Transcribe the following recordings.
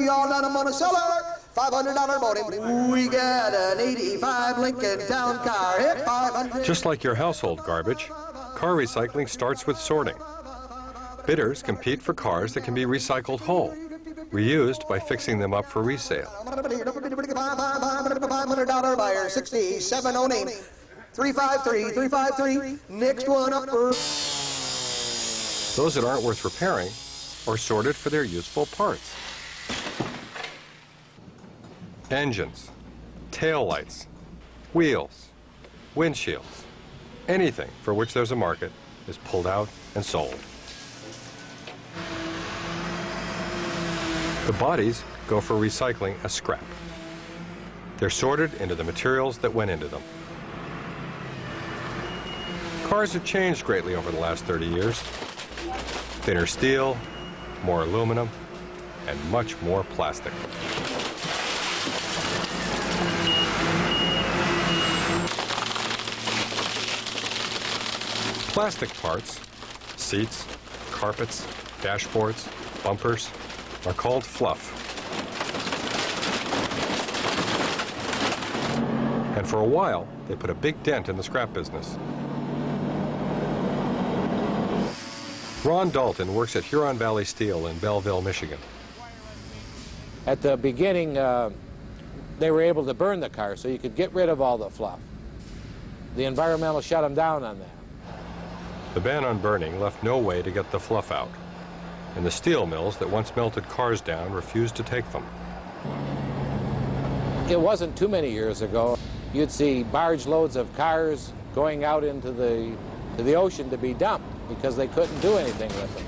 all down, I'm gonna sell her. $500 motive. We got an 85 Lincoln Town Car. Hit 500. Just like your household garbage, car recycling starts with sorting. Bidders compete for cars that can be recycled whole, reused by fixing them up for resale. $500 buyer, 6709. 353. Next one up for... Those that aren't worth repairing are sorted for their useful parts. Engines, taillights, wheels, windshields, anything for which there's a market is pulled out and sold. The bodies go for recycling as scrap. They're sorted into the materials that went into them. Cars have changed greatly over the last 30 years. Thinner steel, more aluminum, and much more plastic. Plastic parts, seats, carpets, dashboards, bumpers, are called fluff. And for a while, they put a big dent in the scrap business. Ron Dalton works at Huron Valley Steel in Belleville, Michigan. At the beginning, they were able to burn the car so you could get rid of all the fluff. The environmental shut them down on that. The ban on burning left no way to get the fluff out, and the steel mills that once melted cars down refused to take them. It wasn't too many years ago. You'd see barge loads of cars going out into the ocean to be dumped because they couldn't do anything with them.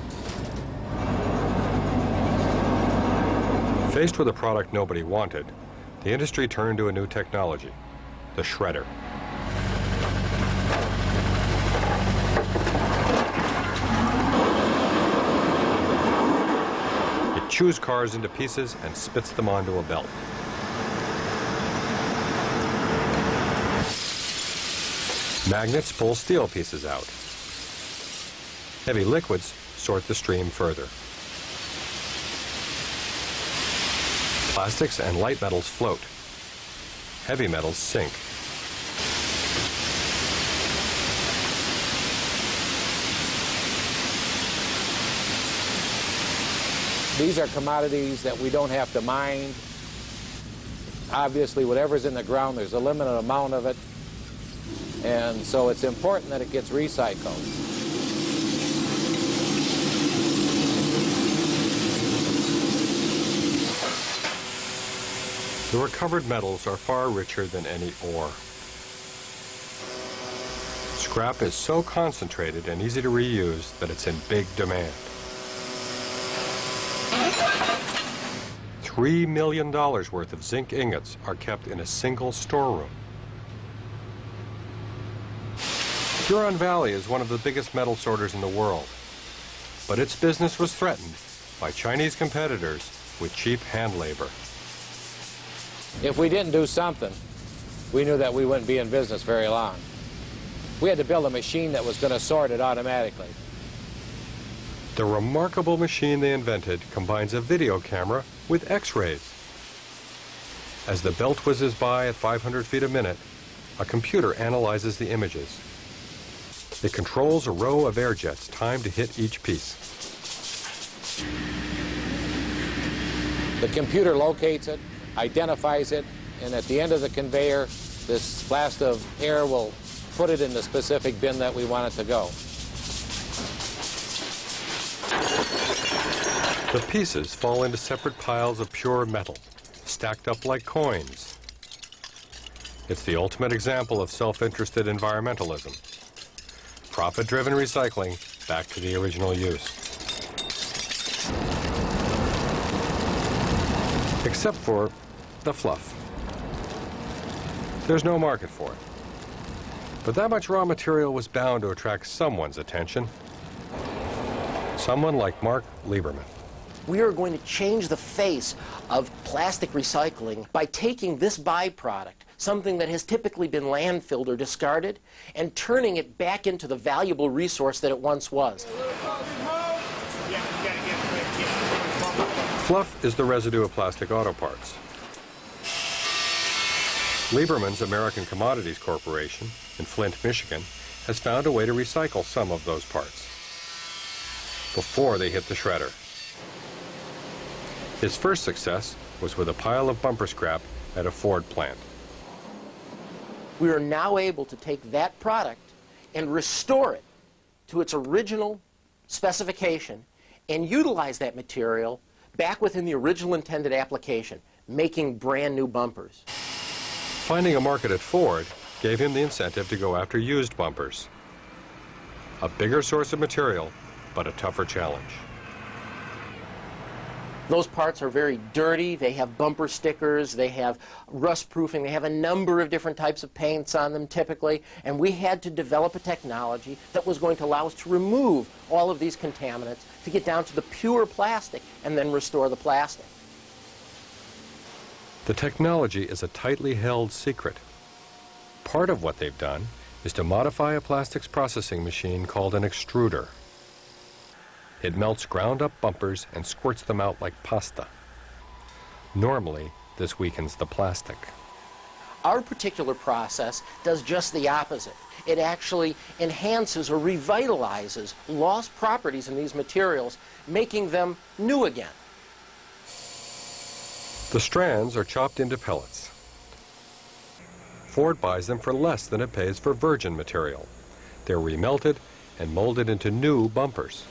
Faced with a product nobody wanted, the industry turned to a new technology, the shredder. It chews cars into pieces and spits them onto a belt. Magnets pull steel pieces out. Heavy liquids sort the stream further. Plastics and light metals float. Heavy metals sink. These are commodities that we don't have to mine. Obviously, whatever's in the ground, there's a limited amount of it. And so it's important that it gets recycled. The recovered metals are far richer than any ore. Scrap is so concentrated and easy to reuse that it's in big demand. $3 million worth of zinc ingots are kept in a single storeroom. Huron Valley is one of the biggest metal sorters in the world, but its business was threatened by Chinese competitors with cheap hand labor. If we didn't do something, we knew that we wouldn't be in business very long. We had to build a machine that was going to sort it automatically. The remarkable machine they invented combines a video camera with X-rays. As the belt whizzes by at 500 feet a minute, a computer analyzes the images. It controls a row of air jets timed to hit each piece. The computer locates it, identifies it, and at the end of the conveyor, this blast of air will put it in the specific bin that we want it to go. The pieces fall into separate piles of pure metal, stacked up like coins. It's the ultimate example of self-interested environmentalism. Profit-driven recycling back to the original use. Except for the fluff. There's no market for it. But that much raw material was bound to attract someone's attention. Someone like Mark Lieberman. We are going to change the face of plastic recycling by taking this byproduct, something that has typically been landfilled or discarded, and turning it back into the valuable resource that it once was. Fluff is the residue of plastic auto parts. Lieberman's American Commodities Corporation in Flint, Michigan, has found a way to recycle some of those parts before they hit the shredder. His first success was with a pile of bumper scrap at a Ford plant. We are now able to take that product and restore it to its original specification and utilize that material back within the original intended application, making brand new bumpers. Finding a market at Ford gave him the incentive to go after used bumpers. A bigger source of material, but a tougher challenge. Those parts are very dirty. They have bumper stickers. They have rust proofing. They have a number of different types of paints on them typically. And we had to develop a technology that was going to allow us to remove all of these contaminants to get down to the pure plastic and then restore the plastic. The technology is a tightly held secret. Part of what they've done is to modify a plastics processing machine called an extruder. It melts ground-up bumpers and squirts them out like pasta. Normally, this weakens the plastic. Our particular process does just the opposite. It actually enhances or revitalizes lost properties in these materials, making them new again. The strands are chopped into pellets. Ford buys them for less than it pays for virgin material. They're remelted and molded into new bumpers.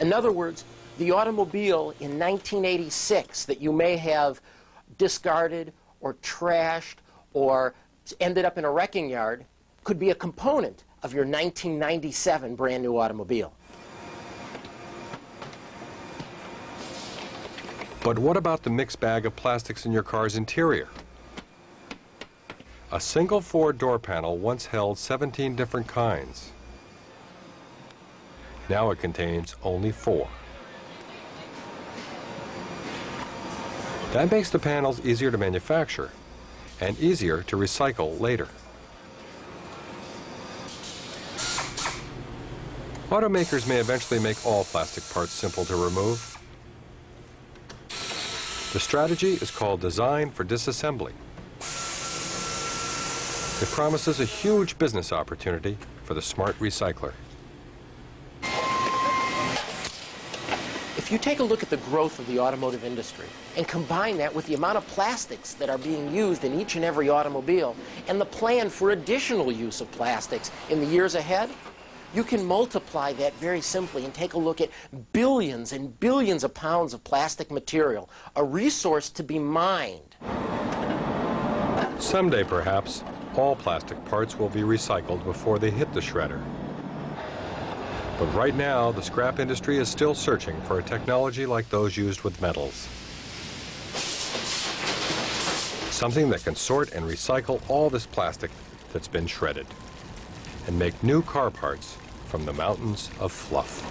In other words, the automobile in 1986 that you may have discarded or trashed or ended up in a wrecking yard could be a component of your 1997 brand new automobile. But what about the mixed bag of plastics in your car's interior? A single Ford door panel once held 17 different kinds. Now it contains only 4. That makes the panels easier to manufacture and easier to recycle later. Automakers may eventually make all plastic parts simple to remove. The strategy is called design for disassembly. It promises a huge business opportunity for the smart recycler. If you take a look at the growth of the automotive industry and combine that with the amount of plastics that are being used in each and every automobile and the plan for additional use of plastics in the years ahead, you can multiply that very simply and take a look at billions and billions of pounds of plastic material, a resource to be mined. Someday, perhaps, all plastic parts will be recycled before they hit the shredder. But right now, the scrap industry is still searching for a technology like those used with metals. Something that can sort and recycle all this plastic that's been shredded and make new car parts from the mountains of fluff.